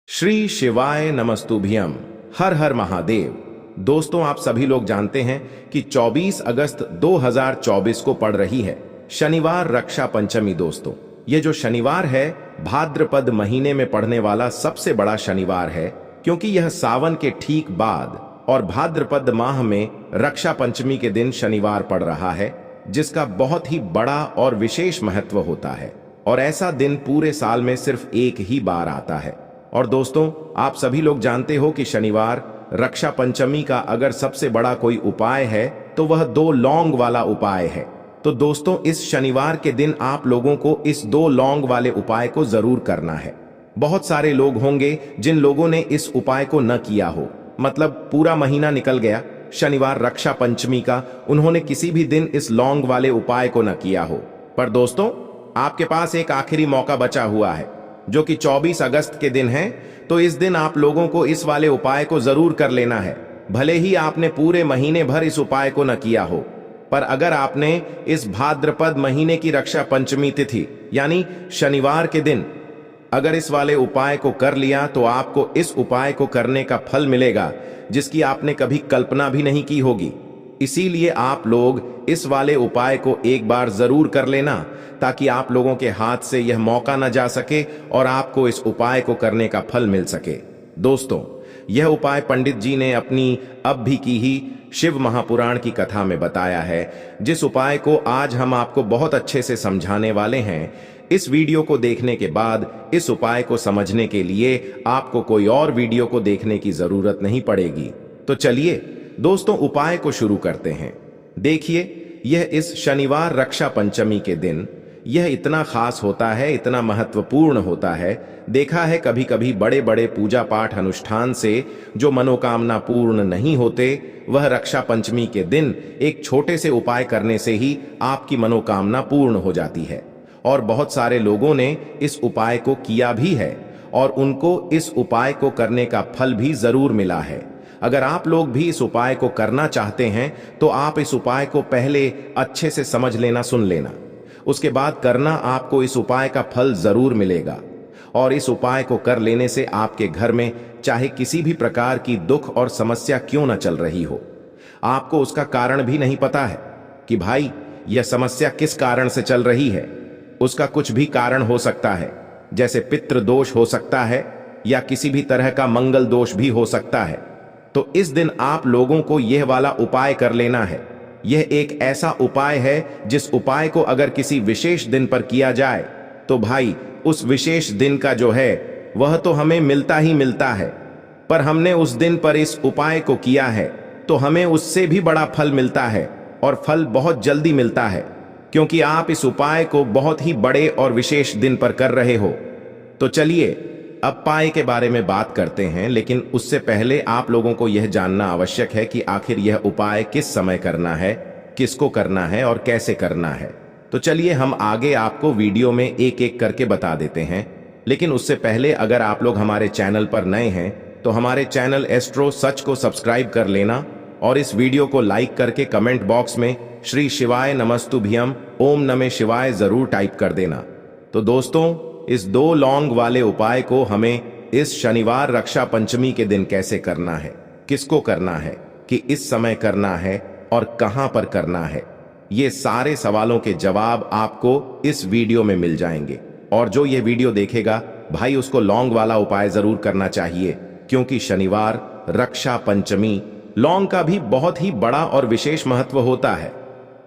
श्री शिवाय नमस्तुभ्यम। हर हर महादेव। दोस्तों, आप सभी लोग जानते हैं कि 24 अगस्त 2024 को पड़ रही है शनिवार रक्षा पंचमी। दोस्तों, ये जो शनिवार है भाद्रपद महीने में पड़ने वाला सबसे बड़ा शनिवार है, क्योंकि यह सावन के ठीक बाद और भाद्रपद माह में रक्षा पंचमी के दिन शनिवार पड़ रहा है, जिसका बहुत ही बड़ा और विशेष महत्व होता है। और ऐसा दिन पूरे साल में सिर्फ एक ही बार आता है। और दोस्तों, आप सभी लोग जानते हो कि शनिवार रक्षा पंचमी का अगर सबसे बड़ा कोई उपाय है तो वह 2 लौंग वाला उपाय है। तो दोस्तों, इस शनिवार के दिन आप लोगों को इस 2 लौंग वाले उपाय को जरूर करना है। बहुत सारे लोग होंगे जिन लोगों ने इस उपाय को न किया हो, मतलब पूरा महीना निकल गया, शनिवार रक्षा पंचमी का उन्होंने किसी भी दिन इस लौंग वाले उपाय को न किया हो। पर दोस्तों, आपके पास एक आखिरी मौका बचा हुआ है, जो कि 24 अगस्त के दिन है। तो इस दिन आप लोगों को इस वाले उपाय को जरूर कर लेना है, भले ही आपने पूरे महीने भर इस उपाय को न किया हो। पर अगर आपने इस भाद्रपद महीने की रक्षा पंचमी तिथि यानी शनिवार के दिन अगर इस वाले उपाय को कर लिया, तो आपको इस उपाय को करने का फल मिलेगा जिसकी आपने कभी कल्पना भी नहीं की होगी। इसीलिए आप लोग इस वाले उपाय को एक बार जरूर कर लेना, ताकि आप लोगों के हाथ से यह मौका न जा सके और आपको इस उपाय को करने का फल मिल सके। दोस्तों, यह उपाय पंडित जी ने अपनी अब भी की ही शिव महापुराण की कथा में बताया है, जिस उपाय को आज हम आपको बहुत अच्छे से समझाने वाले हैं। इस वीडियो को देखने के बाद इस उपाय को समझने के लिए आपको कोई और वीडियो को देखने की जरूरत नहीं पड़ेगी। तो चलिए दोस्तों, उपाय को शुरू करते हैं। देखिए, यह इस शनिवार रक्षा पंचमी के दिन यह इतना खास होता है, इतना महत्वपूर्ण होता है। देखा है कभी कभी बड़े बड़े पूजा पाठ अनुष्ठान से जो मनोकामना पूर्ण नहीं होते, वह रक्षा पंचमी के दिन एक छोटे से उपाय करने से ही आपकी मनोकामना पूर्ण हो जाती है। और बहुत सारे लोगों ने इस उपाय को किया भी है और उनको इस उपाय को करने का फल भी जरूर मिला है। अगर आप लोग भी इस उपाय को करना चाहते हैं तो आप इस उपाय को पहले अच्छे से समझ लेना, सुन लेना, उसके बाद करना। आपको इस उपाय का फल जरूर मिलेगा। और इस उपाय को कर लेने से आपके घर में चाहे किसी भी प्रकार की दुख और समस्या क्यों न चल रही हो, आपको उसका कारण भी नहीं पता है कि भाई यह समस्या किस कारण से चल रही है। उसका कुछ भी कारण हो सकता है, जैसे पितृ दोष हो सकता है या किसी भी तरह का मंगल दोष भी हो सकता है। तो इस दिन आप लोगों को यह वाला उपाय कर लेना है। यह एक ऐसा उपाय है जिस उपाय को अगर किसी विशेष दिन पर किया जाए तो भाई उस विशेष दिन का जो है वह तो हमें मिलता ही मिलता है। पर हमने उस दिन पर इस उपाय को किया है तो हमें उससे भी बड़ा फल मिलता है, और फल बहुत जल्दी मिलता है, क्योंकि आप इस उपाय को बहुत ही बड़े और विशेष दिन पर कर रहे हो। तो चलिए अब उपाय के बारे में बात करते हैं, लेकिन उससे पहले आप लोगों को यह जानना आवश्यक है कि आखिर यह उपाय किस समय करना है, किसको करना है और कैसे करना है। तो चलिए हम आगे आपको वीडियो में एक एक करके बता देते हैं। लेकिन उससे पहले अगर आप लोग हमारे चैनल पर नए हैं तो हमारे चैनल एस्ट्रो सच को सब्सक्राइब कर लेना, और इस वीडियो को लाइक करके कमेंट बॉक्स में श्री शिवाय नमस्तुभ्यम ओम नमः शिवाय जरूर टाइप कर देना। तो दोस्तों, इस 2 लौंग वाले उपाय को हमें इस शनिवार रक्षा पंचमी के दिन कैसे करना है, किसको करना है, कि इस समय करना है और कहां पर करना है, ये सारे सवालों के जवाब आपको इस वीडियो में मिल जाएंगे। और जो ये वीडियो देखेगा भाई, उसको लौंग वाला उपाय जरूर करना चाहिए, क्योंकि शनिवार रक्षा पंचमी लौंग का भी बहुत ही बड़ा और विशेष महत्व होता है।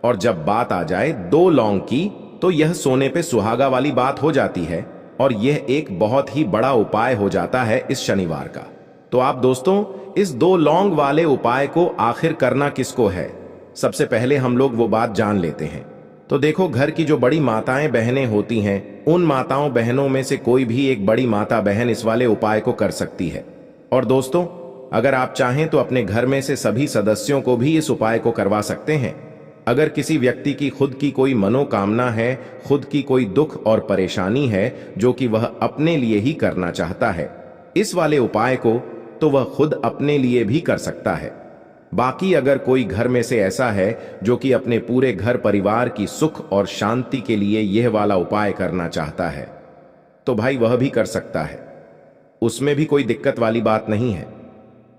और जब बात आ जाए 2 लौंग की, तो यह सोने पे सुहागा वाली बात हो जाती है, और यह एक बहुत ही बड़ा उपाय हो जाता है इस शनिवार का। तो आप दोस्तों, इस 2 लौंग वाले उपाय को आखिर करना किसको है, सबसे पहले हम लोग वो बात जान लेते हैं। तो देखो, घर की जो बड़ी माताएं बहनें होती हैं, उन माताओं बहनों में से कोई भी एक बड़ी माता बहन इस वाले उपाय को कर सकती है। और दोस्तों, अगर आप चाहें तो अपने घर में से सभी सदस्यों को भी इस उपाय को करवा सकते हैं। अगर किसी व्यक्ति की खुद की कोई मनोकामना है, खुद की कोई दुख और परेशानी है जो कि वह अपने लिए ही करना चाहता है इस वाले उपाय को, तो वह खुद अपने लिए भी कर सकता है। बाकी अगर कोई घर में से ऐसा है जो कि अपने पूरे घर परिवार की सुख और शांति के लिए यह वाला उपाय करना चाहता है, तो भाई वह भी कर सकता है। उसमें भी कोई दिक्कत वाली बात नहीं है।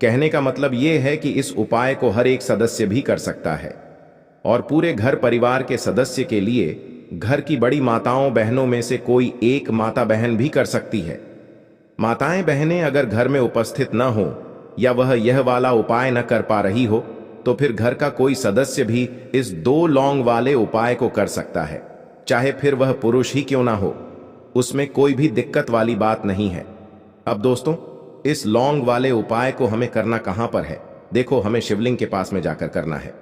कहने का मतलब यह है कि इस उपाय को हर एक सदस्य भी कर सकता है और पूरे घर परिवार के सदस्य के लिए घर की बड़ी माताओं बहनों में से कोई एक माता बहन भी कर सकती है। माताएं बहनें अगर घर में उपस्थित न हो या वह यह वाला उपाय न कर पा रही हो तो फिर घर का कोई सदस्य भी इस 2 लौंग वाले उपाय को कर सकता है, चाहे फिर वह पुरुष ही क्यों ना हो। उसमें कोई भी दिक्कत वाली बात नहीं है। अब दोस्तों, इस लौंग वाले उपाय को हमें करना कहां पर है? देखो, हमें शिवलिंग के पास में जाकर करना है।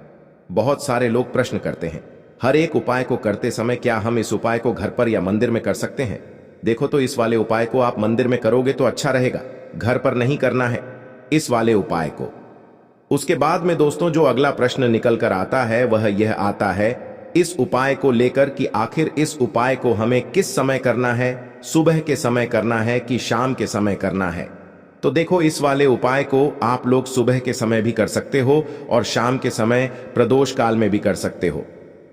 बहुत सारे लोग प्रश्न करते हैं, हर एक उपाय को करते समय क्या हम इस उपाय को घर पर या मंदिर में कर सकते हैं? देखो, तो इस वाले उपाय को आप मंदिर में करोगे तो अच्छा रहेगा, घर पर नहीं करना है इस वाले उपाय को। उसके बाद में दोस्तों जो अगला प्रश्न निकल कर आता है वह यह आता है इस उपाय को लेकर कि आखिर इस उपाय को हमें किस समय करना है, सुबह के समय करना है कि शाम के समय करना है? तो देखो, इस वाले उपाय को आप लोग सुबह के समय भी कर सकते हो और शाम के समय प्रदोष काल में भी कर सकते हो।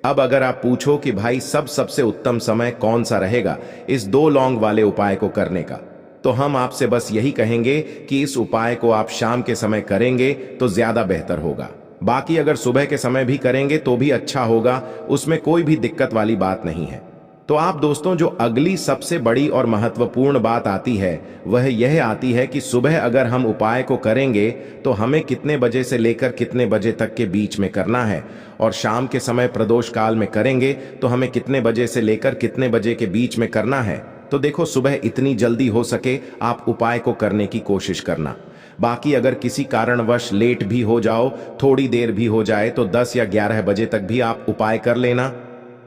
अब अगर आप पूछो कि भाई सबसे उत्तम समय कौन सा रहेगा इस 2 लौंग वाले उपाय को करने का, तो हम आपसे बस यही कहेंगे कि इस उपाय को आप शाम के समय करेंगे तो ज्यादा बेहतर होगा। बाकी अगर सुबह के समय भी करेंगे तो भी अच्छा होगा, उसमें कोई भी दिक्कत वाली बात नहीं है। तो आप दोस्तों जो अगली सबसे बड़ी और महत्वपूर्ण बात आती है वह यह आती है कि सुबह अगर हम उपाय को करेंगे तो हमें कितने बजे से लेकर कितने बजे तक के बीच में करना है, और शाम के समय प्रदोष काल में करेंगे तो हमें कितने बजे से लेकर कितने बजे के बीच में करना है। तो देखो, सुबह इतनी जल्दी हो सके आप उपाय को करने की कोशिश करना। बाकी अगर किसी कारणवश लेट भी हो जाओ, थोड़ी देर भी हो जाए, तो 10 या 11 बजे तक भी आप उपाय कर लेना,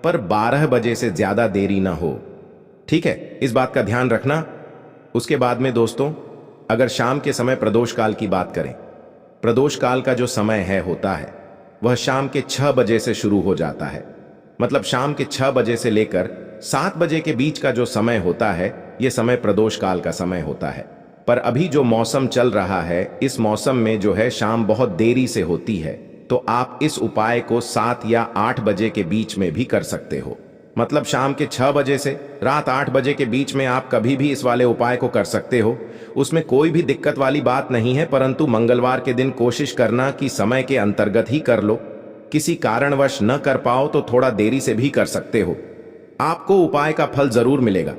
पर 12 बजे से ज्यादा देरी ना हो। ठीक है, इस बात का ध्यान रखना। उसके बाद में दोस्तों, अगर शाम के समय प्रदोष काल की बात करें, प्रदोष काल का जो समय होता है वह शाम के 6 बजे से शुरू हो जाता है। मतलब शाम के 6 बजे से लेकर 7 बजे के बीच का जो समय होता है यह समय प्रदोष काल का समय होता है। पर अभी जो मौसम चल रहा है, इस मौसम में जो है शाम बहुत देरी से होती है, तो आप इस उपाय को 7 या 8 बजे के बीच में भी कर सकते हो। मतलब शाम के 6 बजे से रात 8 बजे के बीच में आप कभी भी इस वाले उपाय को कर सकते हो, उसमें कोई भी दिक्कत वाली बात नहीं है। परंतु मंगलवार के दिन कोशिश करना कि समय के अंतर्गत ही कर लो। किसी कारणवश न कर पाओ तो थोड़ा देरी से भी कर सकते हो, आपको उपाय का फल जरूर मिलेगा।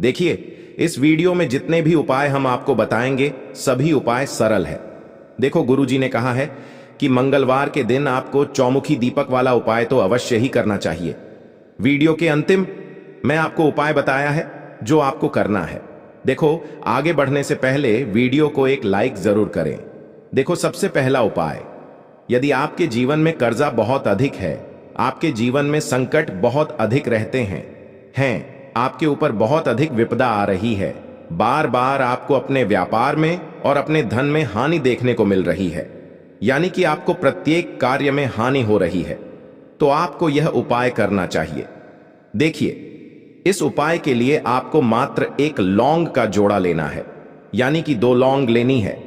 देखिए, इस वीडियो में जितने भी उपाय हम आपको बताएंगे सभी उपाय सरल है। देखो, गुरुजी ने कहा है कि मंगलवार के दिन आपको चौमुखी दीपक वाला उपाय तो अवश्य ही करना चाहिए। वीडियो के अंतिम मैं आपको उपाय बताया है जो आपको करना है। देखो, आगे बढ़ने से पहले वीडियो को एक लाइक जरूर करें। देखो, सबसे पहला उपाय, यदि आपके जीवन में कर्जा बहुत अधिक है, आपके जीवन में संकट बहुत अधिक रहते हैं, आपके ऊपर बहुत अधिक विपदा आ रही है, बार बार आपको अपने व्यापार में और अपने धन में हानि देखने को मिल रही है, यानी कि आपको प्रत्येक कार्य में हानि हो रही है, तो आपको यह उपाय करना चाहिए। देखिए, इस उपाय के लिए आपको मात्र 1 लौंग का जोड़ा लेना है, यानी कि 2 लौंग लेनी है।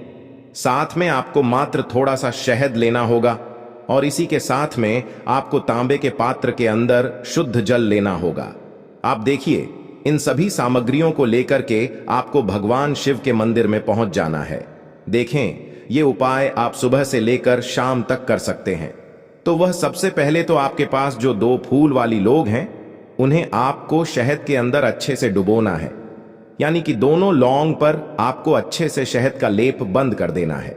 साथ में आपको मात्र थोड़ा सा शहद लेना होगा और इसी के साथ में आपको तांबे के पात्र के अंदर शुद्ध जल लेना होगा। आप देखिए, इन सभी सामग्रियों को लेकर के आपको भगवान शिव के मंदिर में पहुंच जाना है। देखें, ये उपाय आप सुबह से लेकर शाम तक कर सकते हैं। तो वह सबसे पहले तो आपके पास जो 2 फूल वाली लोग हैं, उन्हें आपको शहद के अंदर अच्छे से डुबोना है, यानी कि दोनों लौंग पर आपको अच्छे से शहद का लेप बंद कर देना है।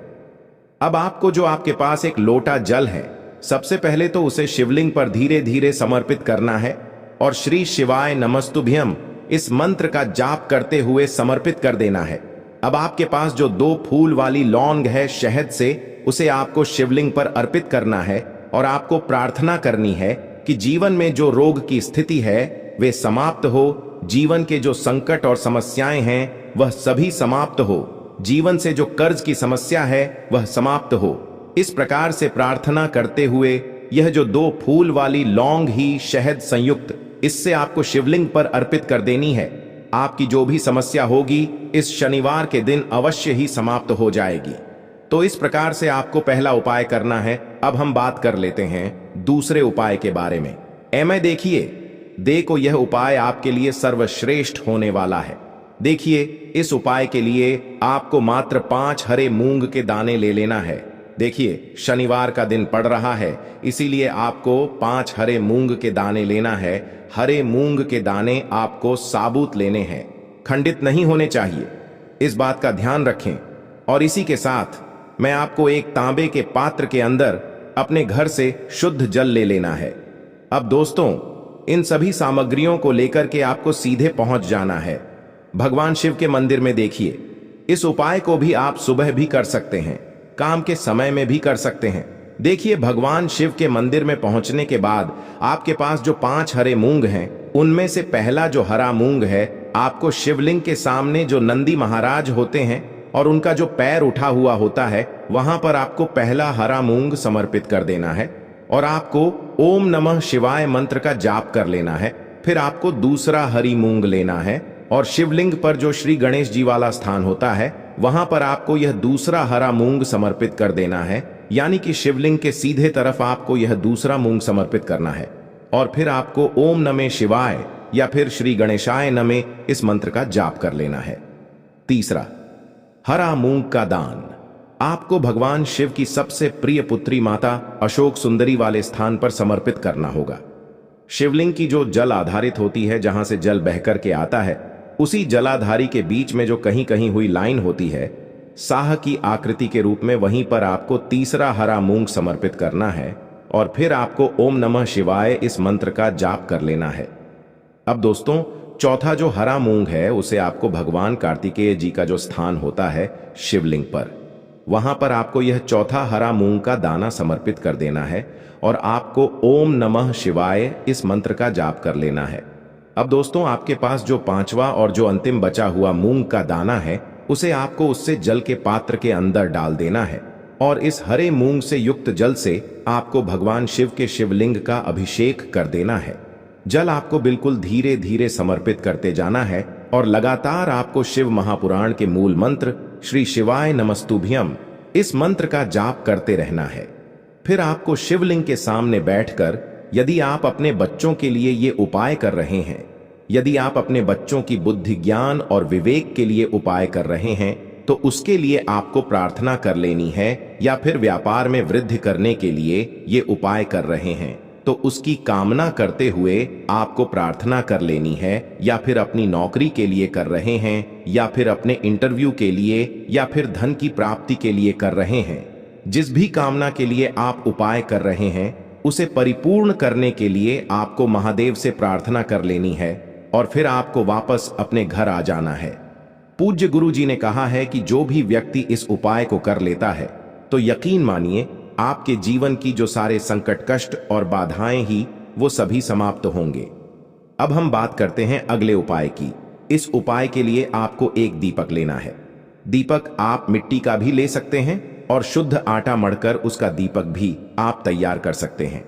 अब आपको जो आपके पास एक लोटा जल है, सबसे पहले तो उसे शिवलिंग पर धीरे धीरे समर्पित करना है और श्री शिवाय नमस्तुभ्यम इस मंत्र का जाप करते हुए समर्पित कर देना है। अब आपके पास जो 2 फूल वाली लौंग है शहद से, उसे आपको शिवलिंग पर अर्पित करना है और आपको प्रार्थना करनी है कि जीवन में जो रोग की स्थिति है वे समाप्त हो, जीवन के जो संकट और समस्याएं हैं वह सभी समाप्त हो, जीवन से जो कर्ज की समस्या है वह समाप्त हो। इस प्रकार से प्रार्थना करते हुए यह जो 2 फूल वाली लौंग ही शहद संयुक्त, इससे आपको शिवलिंग पर अर्पित कर देनी है। आपकी जो भी समस्या होगी इस शनिवार के दिन अवश्य ही समाप्त हो जाएगी। तो इस प्रकार से आपको पहला उपाय करना है। अब हम बात कर लेते हैं दूसरे उपाय के बारे में। देखिए, देखो, यह उपाय आपके लिए सर्वश्रेष्ठ होने वाला है। देखिए, इस उपाय के लिए आपको मात्र 5 हरे मूंग के दाने ले लेना है। देखिए, शनिवार का दिन पड़ रहा है, इसीलिए आपको 5 हरे मूंग के दाने लेना है। हरे मूंग के दाने आपको साबुत लेने हैं, खंडित नहीं होने चाहिए। इस बात का ध्यान रखें। और इसी के साथ मैं आपको एक तांबे के पात्र के अंदर अपने घर से शुद्ध जल ले लेना है। अब दोस्तों, इन सभी सामग्रियों को लेकर के आपको सीधे पहुंच जाना है भगवान शिव के मंदिर में। देखिए, इस उपाय को भी आप सुबह भी कर सकते हैं, काम के समय में भी कर सकते हैं। देखिए, भगवान शिव के मंदिर में पहुंचने के बाद आपके पास जो 5 हरे मूंग हैं, उनमें से पहला जो हरा मूंग है, आपको शिवलिंग के सामने जो नंदी महाराज होते हैं और उनका जो पैर उठा हुआ होता है, वहां पर आपको पहला हरा मूंग समर्पित कर देना है और आपको ओम नमः शिवाय मंत्र का जाप कर लेना है। फिर आपको दूसरा हरी मूंग लेना है और शिवलिंग पर जो श्री गणेश जी वाला स्थान होता है, वहां पर आपको यह दूसरा हरा मूंग समर्पित कर देना है। यानी कि शिवलिंग के सीधे तरफ आपको यह दूसरा मूंग समर्पित करना है और फिर आपको ओम नमः शिवाय या फिर श्री गणेशाय नमः इस मंत्र का जाप कर लेना है। तीसरा, हरा मूंग का दान आपको भगवान शिव की सबसे प्रिय पुत्री माता अशोक सुंदरी वाले स्थान पर समर्पित करना होगा। शिवलिंग की जो जल आधारित होती है, जहां से जल बहकर के आता है, उसी जलाधारी के बीच में जो कहीं कहीं हुई लाइन होती है साह की आकृति के रूप में, वहीं पर आपको तीसरा हरा मूंग समर्पित करना है और फिर आपको ओम नमः शिवाय इस मंत्र का जाप कर लेना है। अब दोस्तों, चौथा जो हरा मूंग है, उसे आपको भगवान कार्तिकेय जी का जो स्थान होता है शिवलिंग पर, वहां पर आपको यह चौथा हरा मूंग का दाना समर्पित कर देना है और आपको ओम नमः शिवाय इस मंत्र का जाप कर लेना है। अब दोस्तों, आपके पास जो 5वां और जो अंतिम बचा हुआ मूंग का दाना है, उसे आपको उससे जल के पात्र के अंदर डाल देना है और इस हरे मूंग से युक्त जल से आपको भगवान शिव के शिवलिंग का अभिषेक कर देना है। जल आपको बिल्कुल धीरे धीरे समर्पित करते जाना है और लगातार आपको शिव महापुराण के मूल मंत्र श्री शिवाय नमस्तुभ्यम इस मंत्र का जाप करते रहना है। फिर आपको शिवलिंग के सामने बैठकर, यदि आप अपने बच्चों के लिए ये उपाय कर रहे हैं, यदि आप अपने बच्चों की बुद्धि, ज्ञान और विवेक के लिए उपाय कर रहे हैं, तो उसके लिए आपको प्रार्थना कर लेनी है। या फिर व्यापार में वृद्धि करने के लिए ये उपाय कर रहे हैं, तो उसकी कामना करते हुए आपको प्रार्थना कर लेनी है। या फिर अपनी नौकरी के लिए कर रहे हैं, या फिर अपने इंटरव्यू के लिए, या फिर धन की प्राप्ति के लिए कर रहे हैं, जिस भी कामना के लिए आप उपाय कर रहे हैं, उसे परिपूर्ण करने के लिए आपको महादेव से प्रार्थना कर लेनी है और फिर आपको वापस अपने घर आ जाना है। पूज्य गुरु जी ने कहा है कि जो भी व्यक्ति इस उपाय को कर लेता है, तो यकीन मानिए आपके जीवन की जो सारे संकट, कष्ट और बाधाएं ही, वो सभी समाप्त होंगे। अब हम बात करते हैं अगले उपाय की। इस उपाय के लिए आपको एक दीपक लेना है। दीपक आप मिट्टी का भी ले सकते हैं और शुद्ध आटा मढ़कर उसका दीपक भी आप तैयार कर सकते हैं।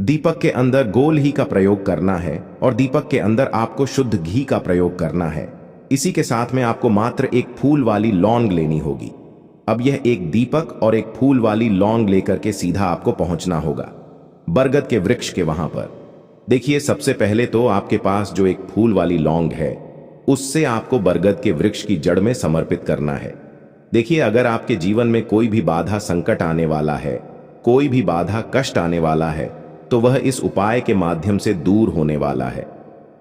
दीपक के अंदर गोल ही का प्रयोग करना है और दीपक के अंदर आपको शुद्ध घी का प्रयोग करना है। इसी के साथ में आपको मात्र एक फूल वाली लौंग लेनी होगी। अब यह एक दीपक और एक फूल वाली लौंग लेकर के सीधा आपको पहुंचना होगा बरगद के वृक्ष के वहां पर। देखिए, सबसे पहले तो आपके पास जो एक फूल वाली लौंग है, उससे आपको बरगद के वृक्ष की जड़ में समर्पित करना है। देखिए, अगर आपके जीवन में कोई भी बाधा, संकट आने वाला है, कोई भी बाधा, कष्ट आने वाला है, तो वह इस उपाय के माध्यम से दूर होने वाला है।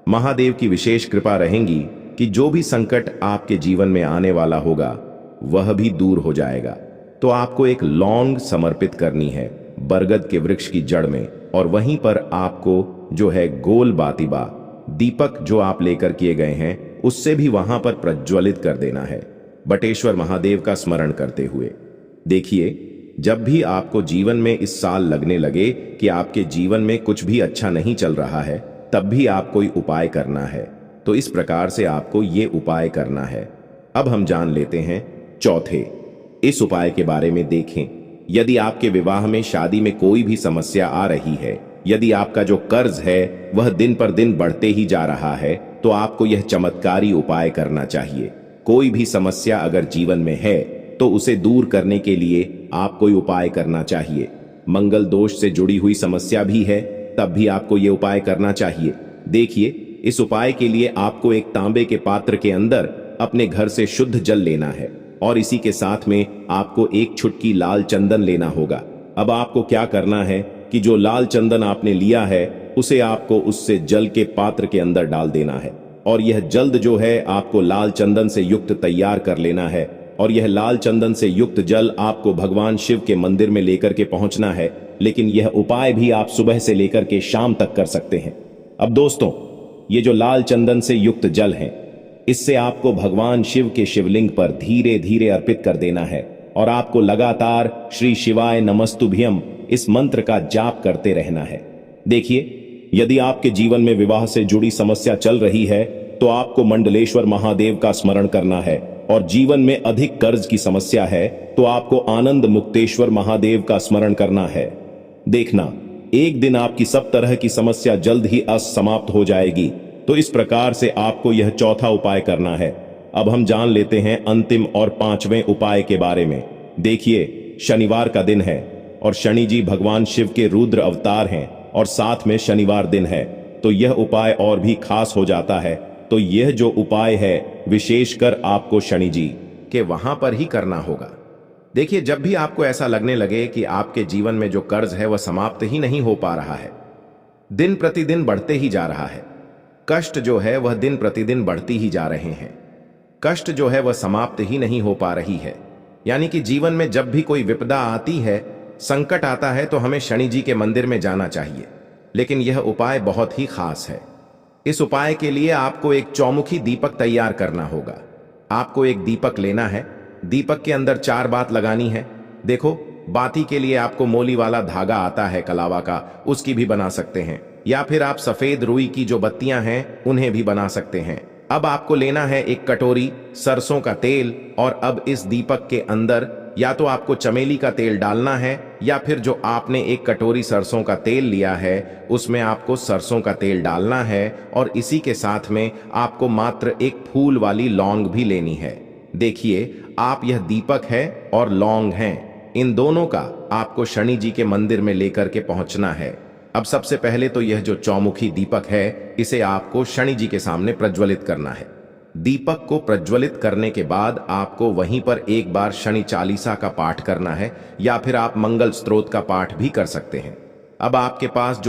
महादेव की विशेष कृपा रहेगी कि जो भी संकट आपके जीवन में आने वाला होगा, वह भी दूर हो जाएगा। तो आपको एक लौंग समर्पित करनी है बरगद के वृक्ष की जड़ में और वहीं पर आपको जो है गोल बातीबा दीपक जो आप लेकर किए गए हैं, उससे भी वहां पर प्रज्वलित कर देना है, बटेश्वर महादेव का स्मरण करते हुए। देखिए, जब भी आपको जीवन में इस साल लगने लगे कि आपके जीवन में कुछ भी अच्छा नहीं चल रहा है, तब भी आप कोई उपाय करना है। तो इस प्रकार से आपको ये उपाय करना है। अब हम जान लेते हैं चौथे इस उपाय के बारे में। देखें, यदि आपके विवाह में, शादी में कोई भी समस्या आ रही है, यदि आपका जो कर्ज है वह दिन पर दिन बढ़ते ही जा रहा है, तो आपको यह चमत्कारी उपाय करना चाहिए। कोई भी समस्या अगर जीवन में है तो उसे दूर करने के लिए आप कोई उपाय करना चाहिए। मंगल दोष से जुड़ी हुई समस्या भी है, तब भी आपको यह उपाय करना चाहिए। देखिए, इस उपाय के लिए आपको एक तांबे के पात्र के अंदर अपने घर से शुद्ध जल लेना है और इसी के साथ में आपको एक चुटकी लाल चंदन लेना होगा। अब आपको क्या करना है कि जो लाल चंदन आपने लिया है उसे आपको उससे जल के पात्र के अंदर डाल देना है और यह जल्द जो है आपको लाल चंदन से युक्त तैयार कर लेना है और यह लाल चंदन से युक्त जल आपको भगवान शिव के मंदिर में लेकर के पहुंचना है। लेकिन यह उपाय भी आप सुबह से लेकर के शाम तक कर सकते हैं। अब दोस्तों, ये जो लाल चंदन से युक्त जल है, इससे आपको भगवान शिव के शिवलिंग पर धीरे धीरे अर्पित कर देना है और आपको लगातार श्री शिवाय नमस्तुभ्यम इस मंत्र का जाप करते रहना है। देखिए, यदि आपके जीवन में विवाह से जुड़ी समस्या चल रही है तो आपको मंडलेश्वर महादेव का स्मरण करना है और जीवन में अधिक कर्ज की समस्या है तो आपको आनंद मुक्तेश्वर महादेव का स्मरण करना है। देखना, एक दिन आपकी सब तरह की समस्या जल्द ही समाप्त हो जाएगी। तो इस प्रकार से आपको यह चौथा उपाय करना है। अब हम जान लेते हैं अंतिम और पांचवें उपाय के बारे में। देखिए, शनिवार का दिन है और शनि जी भगवान शिव के रुद्र अवतार हैं और साथ में शनिवार दिन है, तो यह उपाय और भी खास हो जाता है। तो यह जो उपाय है विशेषकर आपको शनि जी के वहां पर ही करना होगा। देखिए, जब भी आपको ऐसा लगने लगे कि आपके जीवन में जो कर्ज है वह समाप्त ही नहीं हो पा रहा है, दिन प्रतिदिन बढ़ते ही जा रहा है, कष्ट जो है वह दिन प्रतिदिन बढ़ती ही जा रहे हैं, कष्ट जो है वह समाप्त ही नहीं हो पा रही है, यानी कि जीवन में जब भी कोई विपदा आती है, संकट आता है, तो हमें शनि जी के मंदिर में जाना चाहिए। लेकिन यह उपाय बहुत ही खास है। इस उपाय के लिए आपको एक चौमुखी दीपक तैयार करना होगा। आपको एक दीपक लेना है, दीपक के अंदर 4 बात लगानी है। देखो, बाती के लिए आपको मोली वाला धागा आता है कलावा का, उसकी भी बना सकते हैं, या फिर आप सफेद रुई की जो बत्तियां हैं उन्हें भी बना सकते हैं। अब आपको लेना है एक कटोरी सरसों का तेल और अब इस दीपक के अंदर या तो आपको चमेली का तेल डालना है या फिर जो आपने एक कटोरी सरसों का तेल लिया है उसमें आपको सरसों का तेल डालना है और इसी के साथ में आपको मात्र एक फूल वाली लौंग भी लेनी है। देखिए, आप यह दीपक है और लौंग हैं, इन दोनों का आपको शनि जी के मंदिर में लेकर के पहुंचना है। अब सबसे पहले तो यह जो चौमुखी दीपक है इसे आपको शनि जी के सामने प्रज्वलित करना है। दीपक को प्रज्वलित करने के बाद आपको वहीं पर एक बार शनि चालीसा का पाठ करना है या फिर आप मंगल स्तोत्र का पाठ भी कर सकते हैं। अब आपके पास जो